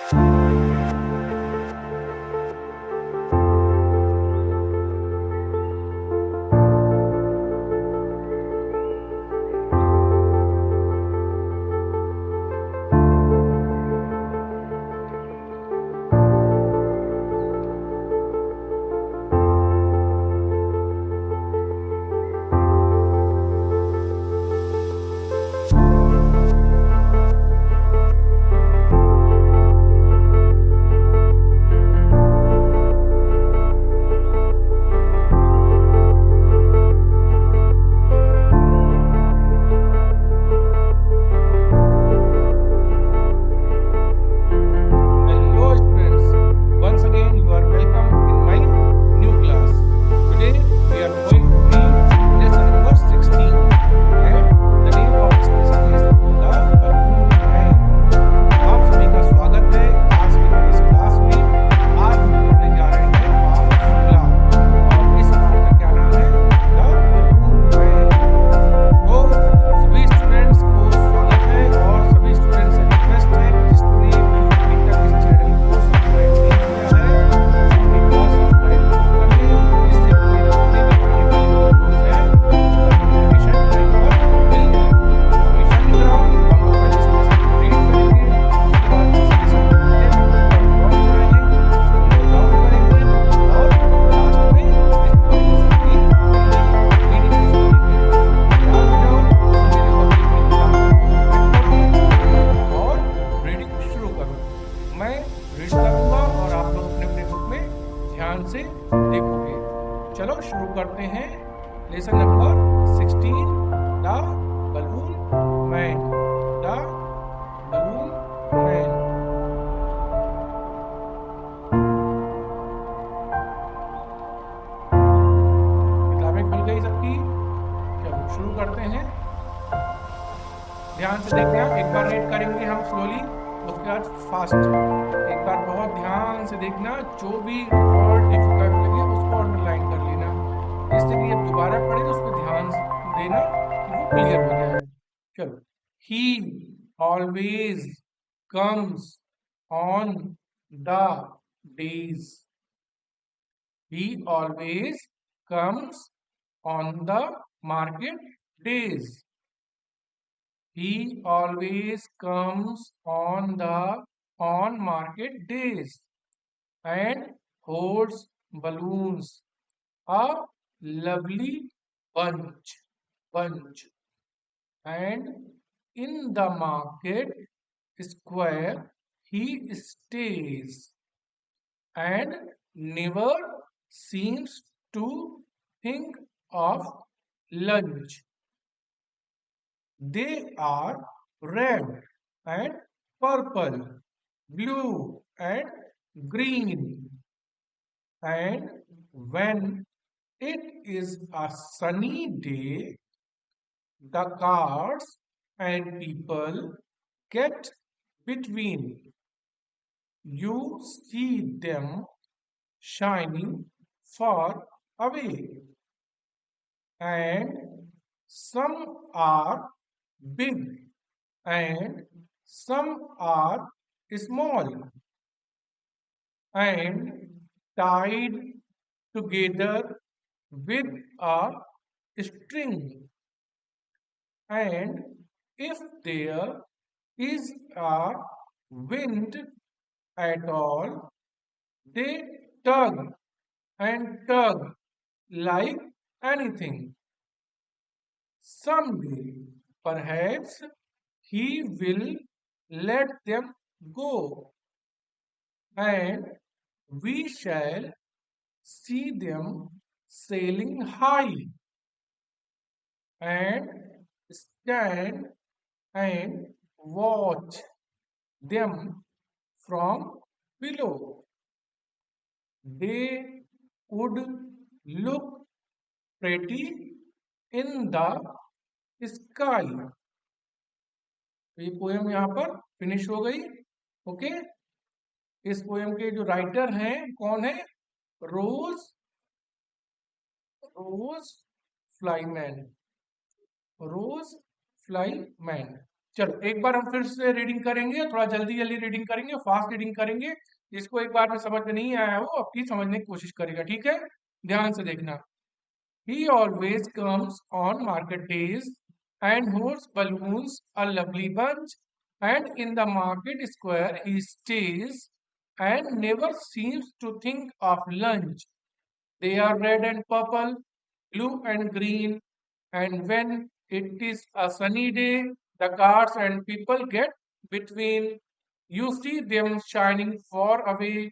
Hello students, once again you are welcome in my new class. Today we are going to read lesson number 16 and the name of this lesson is The Balloon Man. आप सभी का स्वागत है आज की इस class में। आज हम पढ़ने जा रहे हैं पाठ 16 और इस पाठ का क्या नाम है? The balloon man. तो सभी स्टूडेंट्स को स्वागत है और सभी स्टूडेंट्स से रिक्वेस्ट है जिसने भी अभी तक इस चैनल को सब्सक्राइब नहीं किया है एक बार सब्सक्राइब जरूर कर लें जिससे कि मेरे जितने भी आने वाली वीडियोस हैं उसका नोटिफिकेशन टाइम पर मिल जाए। हमेशा की तरह हम लोग पहले इस लेसन को रीड करेंगे, उसके बाद इस लेसन को पढ़ते पढ़ेंगे, उसको नोट डाउन करेंगे और लास्ट में इस पूरे लेसन की रीडिंग भी सुनेंगे। तैयार हो जाओ तो मेरे कभी भी किताब को ओपन करो और रीडिंग शुरू करो। मैं रीड करूंगा और आप लोग अपने अपने बुक में ध्यान से देखोगे। चलो शुरू करते हैं lesson number 16 the balloon man. The balloon man. किताबें खुल गई सबकी? चलो शुरू करते हैं। ध्यान से देखना, एक बार रीड करेंगे हम स्लोली, उसके बाद फास्ट। एक बार बहुत ध्यान से देखना, जो भी वर्ड डिफिकल्ट लगे उसको अंडरलाइन कर लेना, जिससे कि जब दोबारा पढ़े तो उस पर ध्यान देना कि वो क्लियर हो जाए। चलो, ही always comes on the days. He always comes on the market days. He always comes on market days and holds balloons, a lovely bunch. And in the market square he stays and never seems to think of lunch. They are red and purple, blue and green. And when it is a sunny day, the cars and people get between. You see them shining far away. And some are big and some are small and tied together with a string. And if there is a wind at all, they tug and tug like anything. Someday, perhaps he will let them go, and we shall see them sailing high and stand and watch them from below. They would look pretty in the sky. तो ये poem यहाँ पर finish हो गई। Okay, इस poem के जो writer हैं कौन है? रोज फ्लाईमैन। रोज फ्लाईमैन। चलो एक बार हम फिर से रीडिंग करेंगे, थोड़ा जल्दी जल्दी रीडिंग करेंगे, फास्ट रीडिंग करेंगे। जिसको एक बार में समझ में नहीं आया हो अपनी समझने की कोशिश करेगा, ठीक है? ध्यान से देखना। He always comes on market days and holds balloons a lovely bunch, and in the market square he stays and never seems to think of lunch. They are red and purple, blue and green, and when it is a sunny day, the cars and people get between. You see them shining far away,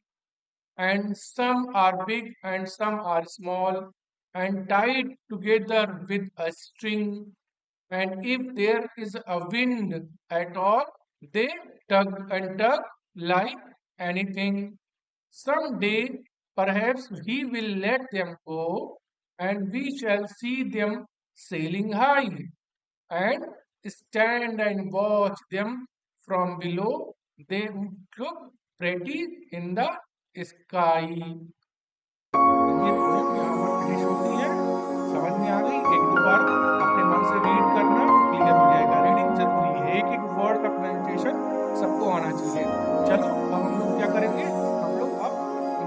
and some are big and some are small, and tied together with a string. And if there is a wind at all, they tug and tug like anything. Someday, perhaps he will let them go, and we shall see them sailing high, and stand and watch them from below. They would look pretty in the sky. ये poem यहाँ पर finish होती है। समझ में आ गई? एक दो बार अपने मन से रीड करना तो क्लियर हो जाएगा। रीडिंग जरूरी है, एक एक वर्ड का प्रोनाउंसिएशन सबको आना चाहिए। चलो अब हम लोग क्या करेंगे, हम लोग अब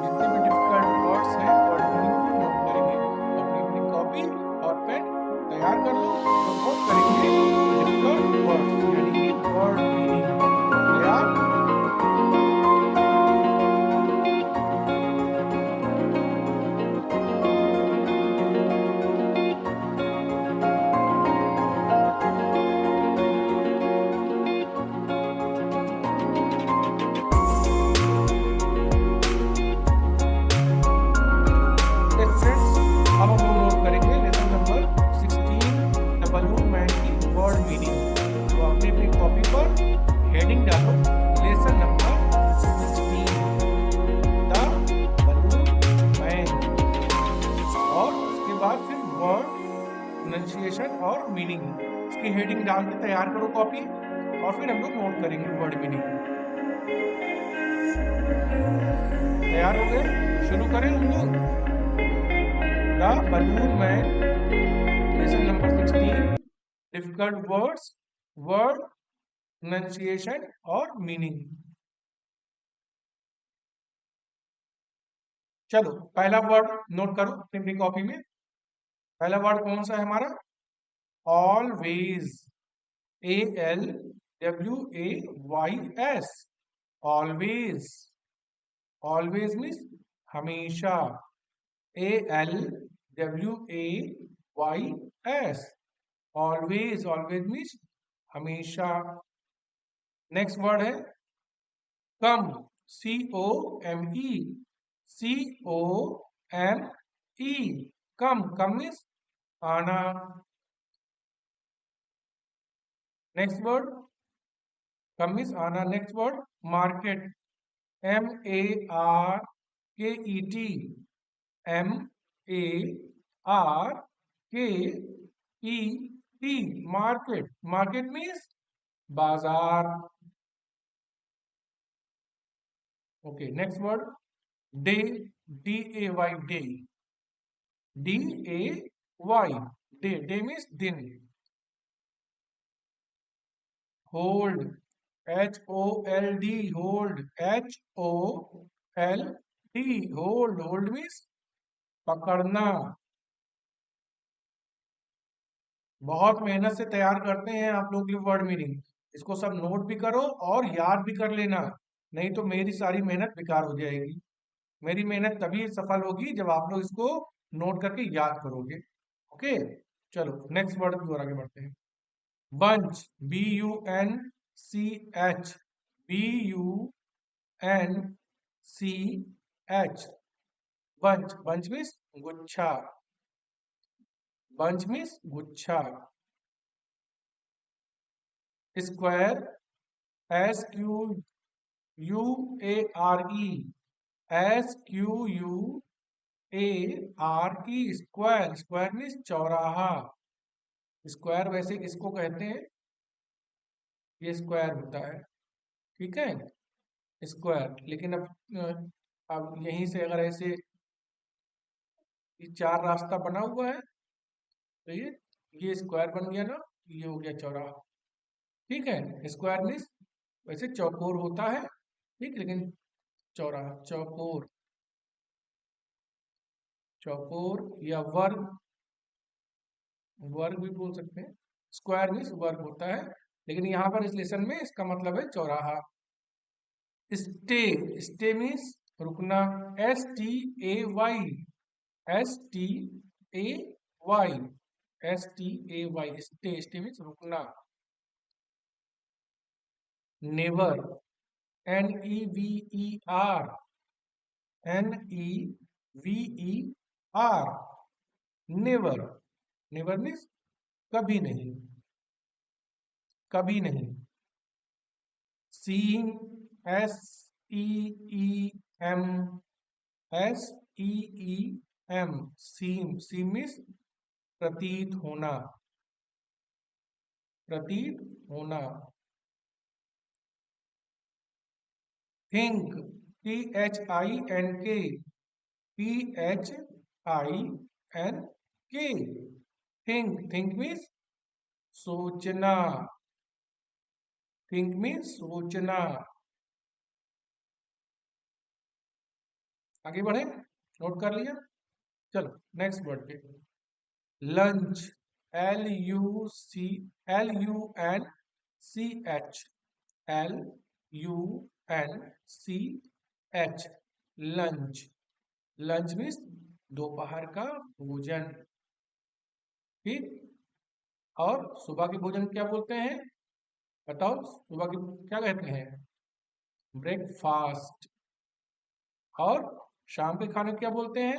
जितने भी डिफिकल्ट वर्ड्स हैं वर्ड मीनिंग को नोट करेंगे। अपनी अपनी कॉपी और पेन तैयार कर लो तो नोट करेंगे डिफिकल्ट वर्ड्स यानी कि वर्ड मीनिंग। तैयार? और मीनिंग इसकी हेडिंग डाल के तैयार करो कॉपी और फिर हम लोग नोट करेंगे वर्ड मीनिंग। तैयार हो गए? शुरू करें हम लोग। The balloon man, lesson number 16, difficult words, word pronunciation और मीनिंग। चलो पहला वर्ड नोट करो अपनी कॉपी में। पहला वर्ड कौन सा है हमारा? Always, ALWAYS, always. Always means हमेशा, ALWAYS, ऑलवेज। ऑलवेज मीन्स हमेशा। नेक्स्ट वर्ड है come, COME, COME, come. Come means आना। नेक्स्ट वर्ड कम मीन्स आना। Next word market, MARKET, MARKET, market. Market means बाजार। Okay next word day, DAY, day, DAY, day. Day means दिन। Hold, HOLD, hold, HOLD, hold. Hold means पकड़ना। बहुत मेहनत से तैयार करते हैं आप लोग के वर्ड मीनिंग। इसको सब नोट भी करो और याद भी कर लेना, नहीं तो मेरी सारी मेहनत बेकार हो जाएगी। मेरी मेहनत तभी सफल होगी जब आप लोग इसको नोट करके याद करोगे। ओके चलो नेक्स्ट वर्ड की ओर आगे बढ़ते हैं। Bunch, BUNCH, BUNCH, bunch. Bunch means गुच्छा। बंच मीन्स गुच्छा। Square, SQUARE, SQUARE, square. Square means चौराहा। स्क्वायर वैसे किसको कहते हैं? ये स्क्वायर होता है, ठीक है, स्क्वायर। लेकिन अब यहीं से अगर ऐसे ये चार रास्ता बना हुआ है तो ये स्क्वायर बन गया ना, ये हो गया चौराहा। ठीक है। स्क्वायर मीन्स वैसे चौकोर होता है, ठीक, लेकिन चौराहा, चौकोर, चौकोर या वर्ग, वर्ग भी बोल सकते हैं। स्क्वायर मीन्स वर्ग होता है, लेकिन यहाँ पर इस लेसन में इसका मतलब है चौराहा। स्टे, स्टे मीन्स रुकना, STAY, STAY, STAY, stay, stay means रुकना। Never, NEVER, NEVER, never, never means कभी नहीं, कभी नहीं। Seem, SEEM, SEEM, seem, seem means प्रतीत होना, प्रतीत होना। Think, THINK, THINK, think, think means सोचना, थिंक मीन्स सोचना। आगे बढ़े, नोट कर लिया, चलो नेक्स्ट वर्ड पे। Lunch, LUNCH, LUNCH, lunch, lunch means दोपहर का भोजन, ठीक। और सुबह के भोजन क्या बोलते हैं, बताओ, सुबह के क्या कहते हैं, ब्रेकफास्ट। और शाम के खाने क्या बोलते हैं,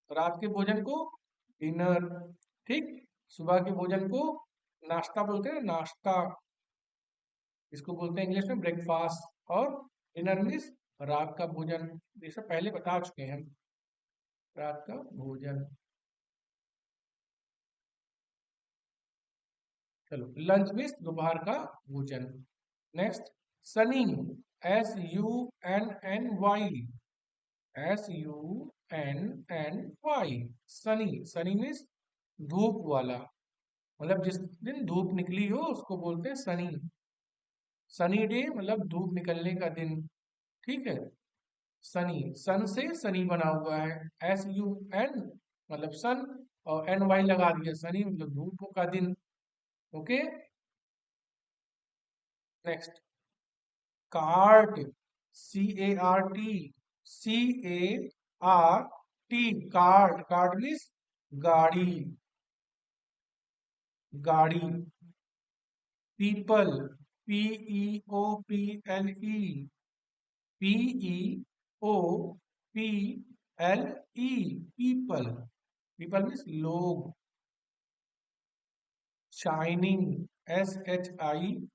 रात के भोजन को डिनर, ठीक। सुबह के भोजन को नाश्ता बोलते हैं, नाश्ता, इसको बोलते हैं इंग्लिश में ब्रेकफास्ट। और डिनर मीन्स रात का भोजन, ये सब पहले बता चुके हैं हम, रात का भोजन। चलो, लंच मीन्स दोपहर का भोजन। Next, Sunny, SUNNY, SUNNY, Sunny, Sunny means धूप वाला, मतलब जिस दिन धूप निकली हो उसको बोलते हैं सनी। सनी डे मतलब धूप निकलने का दिन, ठीक है। सनी, सन से सनी बना हुआ है, SUN मतलब सन, और NY लगा दिया, सनी मतलब धूप का दिन, okay. Next, cart, CART, cart, cart means गाड़ी, गाड़ी। People, PEOPLE, PEOPLE, people, people means लोग। Shining, SHINING,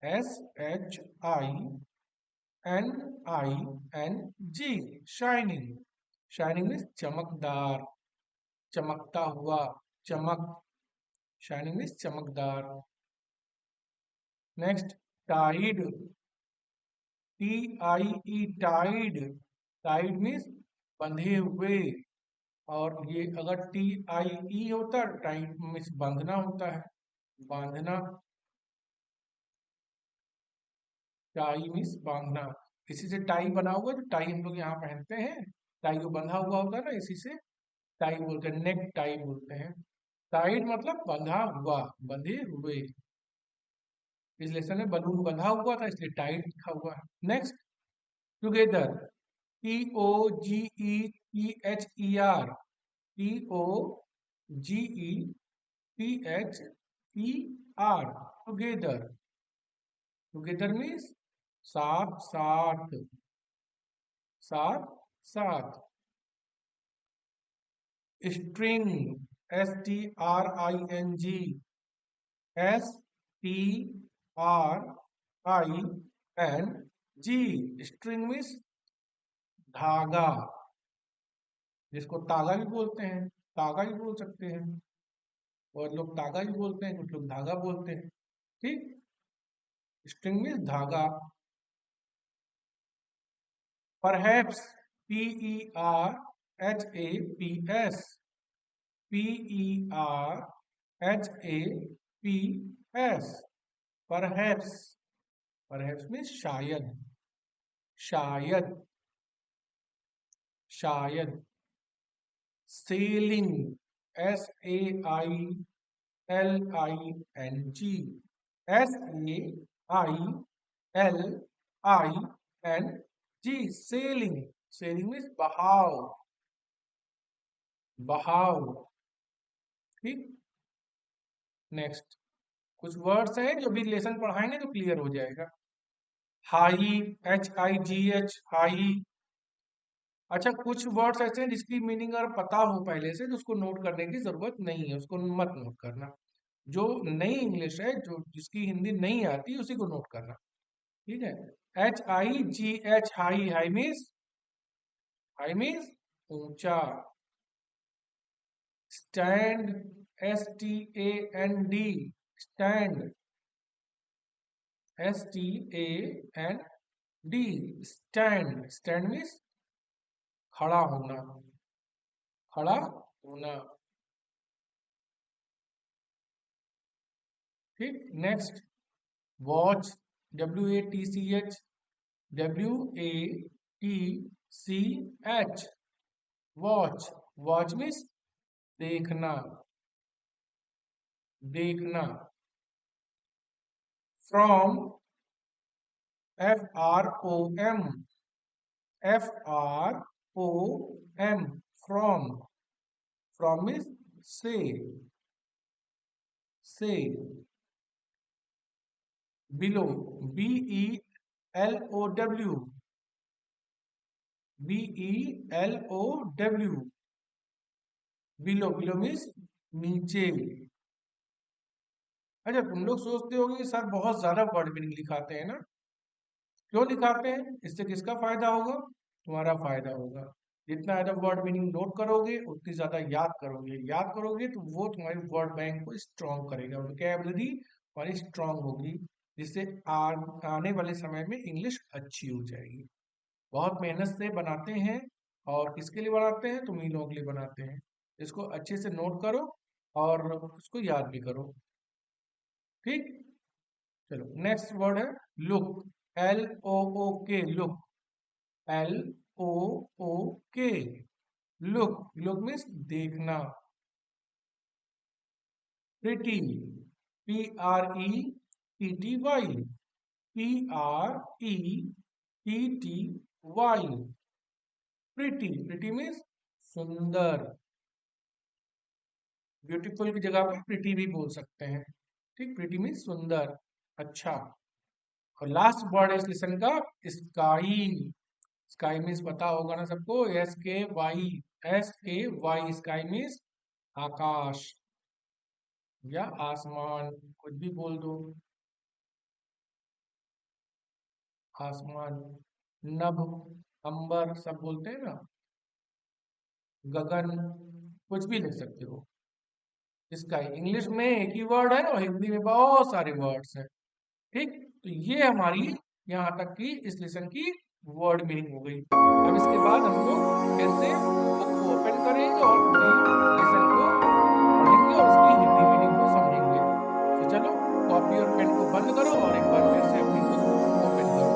SHINING, shining, shining means चमकदार, चमकता हुआ, चमक, शाइनिंग मीन्स चमकदार। Next, tied, TIE, tied, tied means बंधे हुए। और ये अगर TIE होता है, टाइड मीन्स बांधना होता है, बांधना, टाई मीन्स बांधना। इसी से टाई बना हुआ, जो टाई हम लोग यहाँ पहनते हैं, टाई को बंधा हुआ होता है ना, इसी से टाई बोलते हैं, नेक टाई बोलते हैं। टाइड मतलब बंधा हुआ, बंधे हुए। इस लेसन में बलून बंधा हुआ था, इसलिए टाइड लिखा हुआ है। Next, together, TOGETHER, TOGETHER, together, together means साथ साथ, साथ साथ। String, STRING, STRING, string means धागा, जिसको तागा भी बोलते हैं, तागा भी बोल सकते हैं, और लोग तागा भी बोलते हैं, कुछ लोग धागा बोलते हैं, ठीक। स्ट्रिंग मीन्स धागा। Perhaps, PERHAPS, HAPS, perhaps, perhaps means शायद, शायद, शायद. Sailing, SAILING, SAILING, sailing, sailing means बहाव, बहाव. ठीक. नेक्स्ट कुछ वर्ड्स हैं जो भी लेसन पढ़ाएंगे तो क्लियर हो जाएगा. High, HIGH, high. अच्छा, कुछ वर्ड्स ऐसे हैं जिसकी मीनिंग अगर पता हो पहले से तो उसको नोट करने की जरूरत नहीं है, उसको मत नोट करना. जो नई इंग्लिश है, जो जिसकी हिंदी नहीं आती उसी को नोट करना. ठीक है. HIGH, high. हाई मीन्स ऊंचा. Stand, STAND, stand, STAND, stand. Stand means खड़ा होना, खड़ा होना. ठीक. Next watch, WATCH, WATCH, watch. Watch means देखना, देखना. From, FROM, FROM, from. From means से, से. Below, BELOW, BELOW, below. Below means नीचे. अच्छा, तुम लोग सोचते होगे कि सर बहुत ज्यादा वर्ड मीनिंग लिखाते हैं ना. क्यों लिखाते हैं? इससे किसका फायदा होगा? तुम्हारा फायदा होगा. जितना ज्यादा वर्ड मीनिंग नोट करोगे उतनी ज्यादा याद करोगे. याद करोगे तो वो तुम्हारी वर्ड बैंक को स्ट्रॉन्ग करेगा, वोकैबुलरी हमारी स्ट्रॉन्ग होगी, जिससे आने वाले समय में इंग्लिश अच्छी हो जाएगी. बहुत मेहनत से बनाते हैं. और किसके लिए बनाते हैं? तुम ही लोगों के लिए बनाते हैं. इसको अच्छे से नोट करो और उसको याद भी करो. ठीक. चलो, नेक्स्ट वर्ड है look, LOOK, look, LOOK, look. Look means देखना. Pretty, PRETTY, PRETTY, pretty. Pretty means सुंदर. ब्यूटीफुल की जगह पर प्रिटी भी बोल सकते हैं. ठीक. प्रिटी मीन्स सुंदर, अच्छा. और लास्ट वर्ड है इस लेसन का स्काई. स्काई मीन्स पता होगा ना सबको, SKY, SKY. स्काई मीन्स आकाश या आसमान, कुछ भी बोल दो. आसमान, नभ, अंबर सब बोलते हैं ना. गगन, कुछ भी लिख सकते हो. स्काई इंग्लिश में एक ही वर्ड है और हिंदी में बहुत सारे वर्ड्स हैं. ठीक. तो ये हमारी यहाँ तक की इस लेसन की वर्ड मीनिंग हो गई. अब इसके बाद हम लोग फिर से बुक को ओपन करेंगे और पूरी लेसन को पढ़ेंगे और उसकी हिंदी मीनिंग को समझेंगे. तो चलो, कॉपी और पेन को बंद करो और एक बार फिर से अपनी बुक ओपन करो.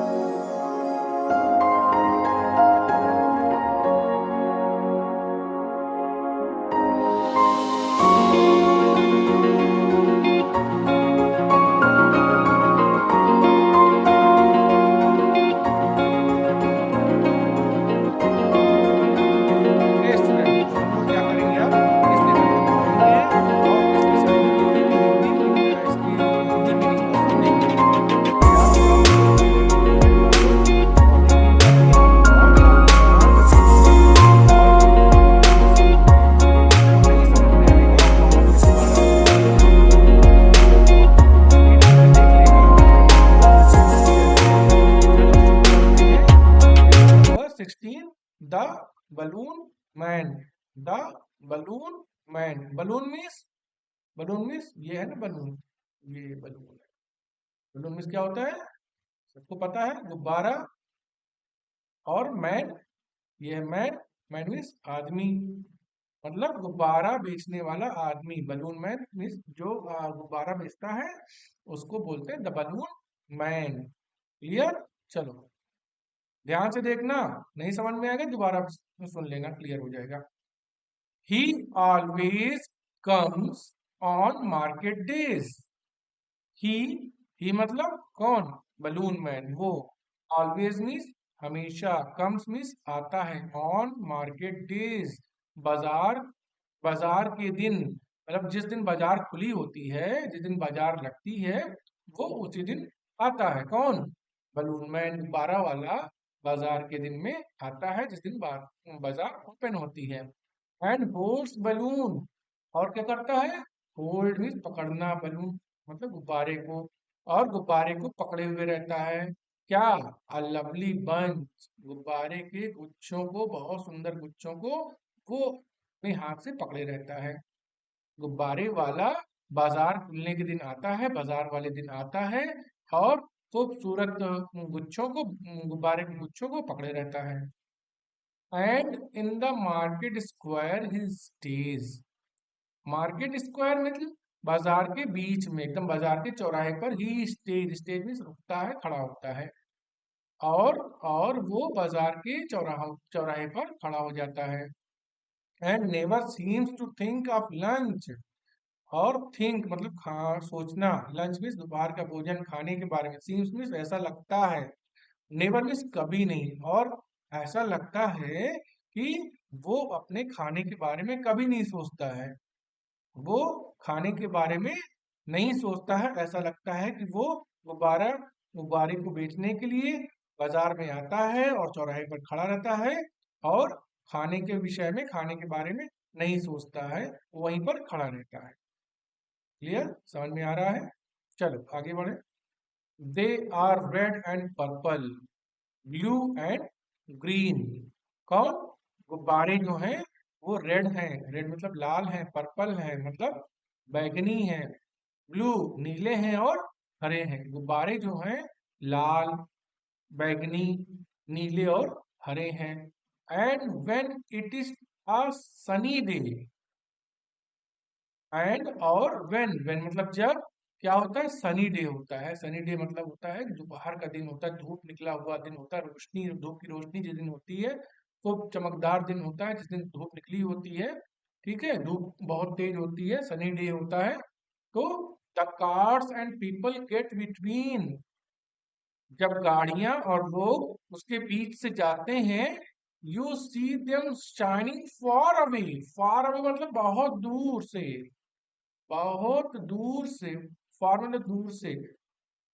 The balloon man, the balloon man. Balloon means ये है ना बलून, ये बलून है. बलून मीन्स क्या होता है? सबको पता है, गुब्बारा. और मैन, ये है मैन. मैन मीन्स आदमी. मतलब गुब्बारा बेचने वाला आदमी, बलून मैन मीन्स जो गुब्बारा बेचता है उसको बोलते हैं द बलून मैन। क्लियर? चलो ध्यान से देखना, नहीं समझ में आएगा दोबारा सुन लेना, क्लियर हो जाएगा। He always comes on market days. He he मतलब कौन? बलून मैन, वो। ऑलवेज मीन्स हमेशा, कम्स मीन्स आता है, ऑन मार्केट डेज बाजार, बाजार के दिन, मतलब जिस दिन बाजार खुली होती है, जिस दिन बाजार लगती है, वो उसी दिन आता है। कौन? बलून मैन, गुब्बारा वाला बाजार के दिन में आता है, जिस दिन बाजार ओपन होती है। एंड होल्ड्स बलून, और क्या करता है? होल्ड मीन्स पकड़ना, बलून मतलब गुब्बारे को, और गुब्बारे को पकड़े हुए रहता है। क्या? अ लवली बंच, गुब्बारे के गुच्छों को, बहुत सुंदर गुच्छों को वो अपने हाथ से पकड़े रहता है। गुब्बारे वाला बाजार खुलने के दिन आता है, बाजार वाले दिन आता है, और खूबसूरत गुच्छों को, गुब्बारे के गुच्छों को पकड़े रहता है। And in the market square he stage, market square मतलब बाजार के बीच में, एकदम बाजार के चौराहे पर ही स्टेज, स्टेज में रुकता है, खड़ा होता है, और और वो बाजार के चौराहे पर खड़ा हो जाता है। And never seems to think of lunch, और थिंक मतलब सोचना, लंच मीन्स दोपहर का भोजन खाने के बारे में, सीम्स मीन्स ऐसा लगता है, नेवर मीन्स कभी नहीं, और ऐसा लगता है कि वो अपने खाने के बारे में कभी नहीं सोचता है, वो खाने के बारे में नहीं सोचता है। ऐसा लगता है कि वो गुब्बारा, गुब्बारे को बेचने के लिए बाजार में आता है और चौराहे पर खड़ा रहता है, और खाने के विषय में, खाने के बारे में नहीं सोचता है, वहीं पर खड़ा रहता है। क्लियर? समझ में आ रहा है? चलो आगे बढ़े। They are red and purple, blue and green. कौन? गुब्बारे जो हैं वो रेड हैं, रेड मतलब लाल हैं, पर्पल है मतलब बैगनी है, ब्लू नीले हैं, और हरे हैं। गुब्बारे जो हैं लाल, बैगनी, नीले और हरे हैं। And when it is a sunny day, and और व्हेन मतलब जब, क्या होता है? सनी डे होता है। सनी डे मतलब होता है दोपहर का दिन होता है, धूप निकला हुआ दिन होता है, रोशनी, धूप की रोशनी जिस दिन होती है, तो चमकदार दिन होता है, जिस दिन धूप निकली होती है, ठीक है, धूप बहुत तेज होती है, सनी डे होता है। तो the cars and people get between, जब गाड़ियां और लोग उसके बीच से जाते हैं, you see them shining far away मतलब बहुत दूर से, बहुत दूर से, फार मतलब दूर से,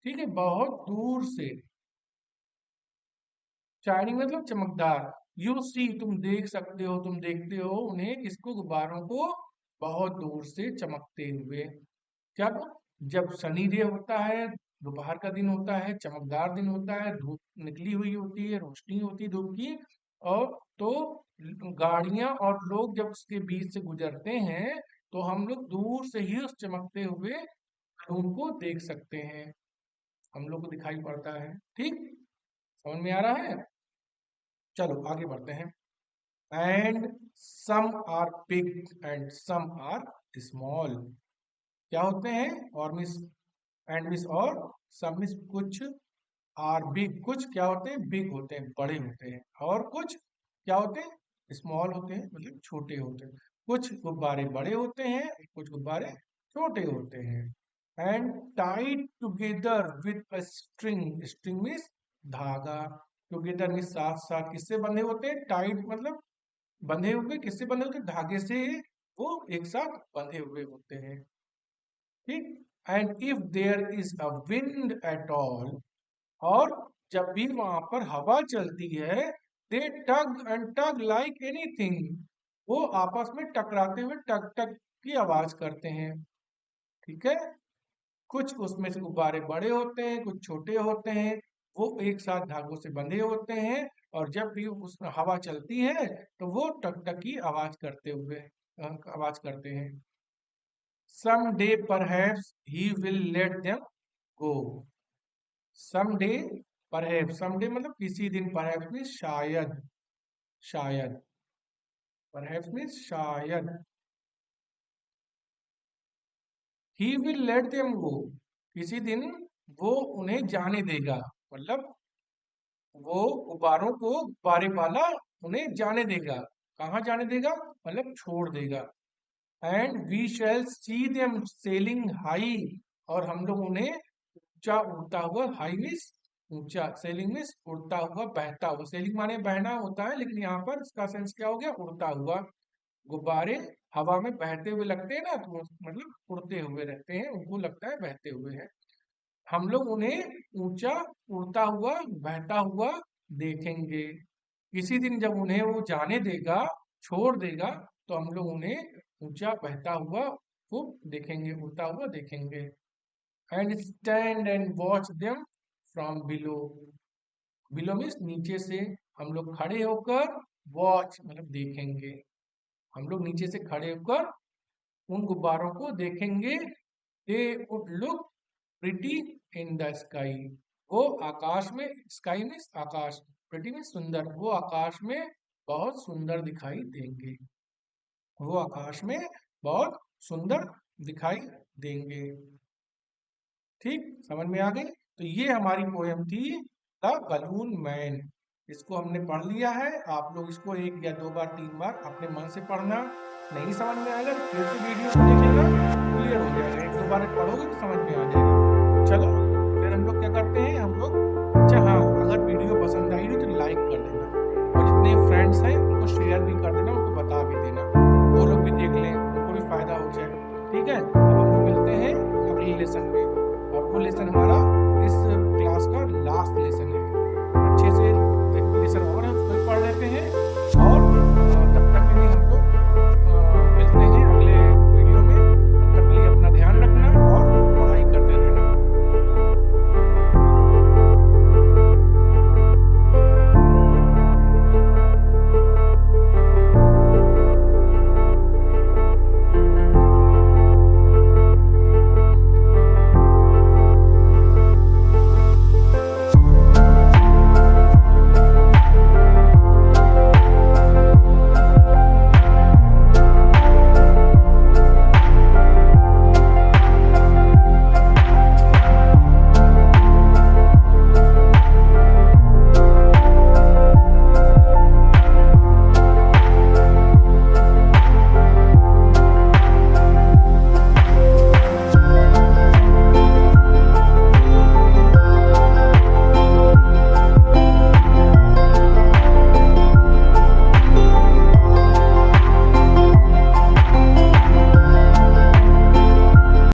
ठीक है, बहुत दूर से, शाइनिंग मतलब चमकदार। यू सी तुम देख सकते हो, तुम देखते हो उन्हें, किसको? गुब्बारों को, बहुत दूर से चमकते हुए। क्या? जब सनी डे होता है, दोपहर का दिन होता है, चमकदार दिन होता है, धूप निकली हुई होती है, रोशनी होती है धूप की, और तो गाड़ियां और लोग जब उसके बीच से गुजरते हैं, तो हम लोग दूर से ही उस चमकते हुए बलून को देख सकते हैं, हम लोग को दिखाई पड़ता है। ठीक? समझ में आ रहा है? चलो आगे बढ़ते हैं। And some are big and some are small, क्या होते हैं? और मिस, एंड मिस और, सब मिस कुछ, आर बिग कुछ क्या होते हैं? बिग होते हैं, बड़े होते हैं, और कुछ क्या होते हैं? स्मॉल होते हैं, मतलब छोटे होते हैं। कुछ गुब्बारे बड़े होते हैं, कुछ गुब्बारे छोटे होते हैं। And Tide together with a string, string means धागा, टुगेदर मीन्स साथ साथ, किससे बंधे होते हैं? टाइड मतलब बंधे हुए, किससे बंधे होते हैं? धागे से वो एक साथ बंधे हुए होते हैं। ठीक? And if there is a wind at all, और जब भी वहां पर हवा चलती है, they tug and tug like anything, वो आपस में टकराते हुए टक टक की आवाज करते हैं। ठीक है? कुछ उसमें से गुब्बारे बड़े होते हैं, कुछ छोटे होते हैं, वो एक साथ धागों से बंधे होते हैं, और जब भी उसमें हवा चलती है, तो वो टक टक की आवाज करते हुए आवाज करते हैं। Someday perhaps he will let them go, someday, perhaps, someday मतलब किसी दिन, परहैप्स मीन्स शायद, शायद, परहैप्स मीन्स शायद। ही विल लेट देम गो, किसी दिन वो उन्हें जाने देगा, मतलब वो गुब्बारों को, गुब्बारे वाला उन्हें जाने देगा। कहाँ जाने देगा, मतलब छोड़ देगा। And we shall see them sailing high, और हम लोग उन्हें ऊंचा उड़ता हुआ, हाई मीन्स ऊंचा, सेलिंग मीन्स उड़ता हुआ, बहता हुआ। सेलिंग माने बहना होता है, लेकिन यहाँ पर इसका सेंस क्या हो गया, उड़ता हुआ। गुब्बारे हवा में बहते हुए लगते हैं ना, तो मतलब उड़ते हुए रहते हैं, उनको लगता है बहते हुए है। हम लोग उन्हें ऊंचा उड़ता हुआ, बहता हुआ देखेंगे। किसी दिन जब उन्हें वो जाने देगा, छोड़ देगा, तो हम लोग उन्हें ऊंचा बहता हुआ खूब देखेंगे, उड़ता हुआ देखेंगे। And stand and watch them from below, below means नीचे से। हम लोग खड़े होकर, वॉच मतलब देखेंगे, हम लोग नीचे से खड़े होकर उन गुब्बारों को देखेंगे। They would look pretty in the sky, वो आकाश में, स्काई में आकाश, प्रिटी में सुंदर, वो आकाश में बहुत सुंदर दिखाई देंगे, वो आकाश में बहुत सुंदर दिखाई देंगे। ठीक, समझ में आ गई। तो ये हमारी पोयम थी द बलून मैन। इसको हमने पढ़ लिया है, आप लोग इसको 1 या 2 बार 3 बार अपने मन से पढ़ना। नहीं समझ में आएगा तो फिर से वीडियो को देख लेना, क्लियर हो जाएगा। 1-2 बार पढ़ोगे तो समझ में आ जाएगा। चलो फिर हम लोग क्या करते हैं, हम लोग, अच्छा हाँ, अगर वीडियो पसंद आई हो तो लाइक कर देना, और जितने फ्रेंड्स हैं उनको शेयर भी कर देना, उनको बता भी देना, वो लोग भी देख लें, उनको भी फायदा हो जाए। ठीक है, अब हम लोग मिलते हैं अगले लेसन में, और वो लेसन हमारा इस क्लास का लास्ट लेसन है।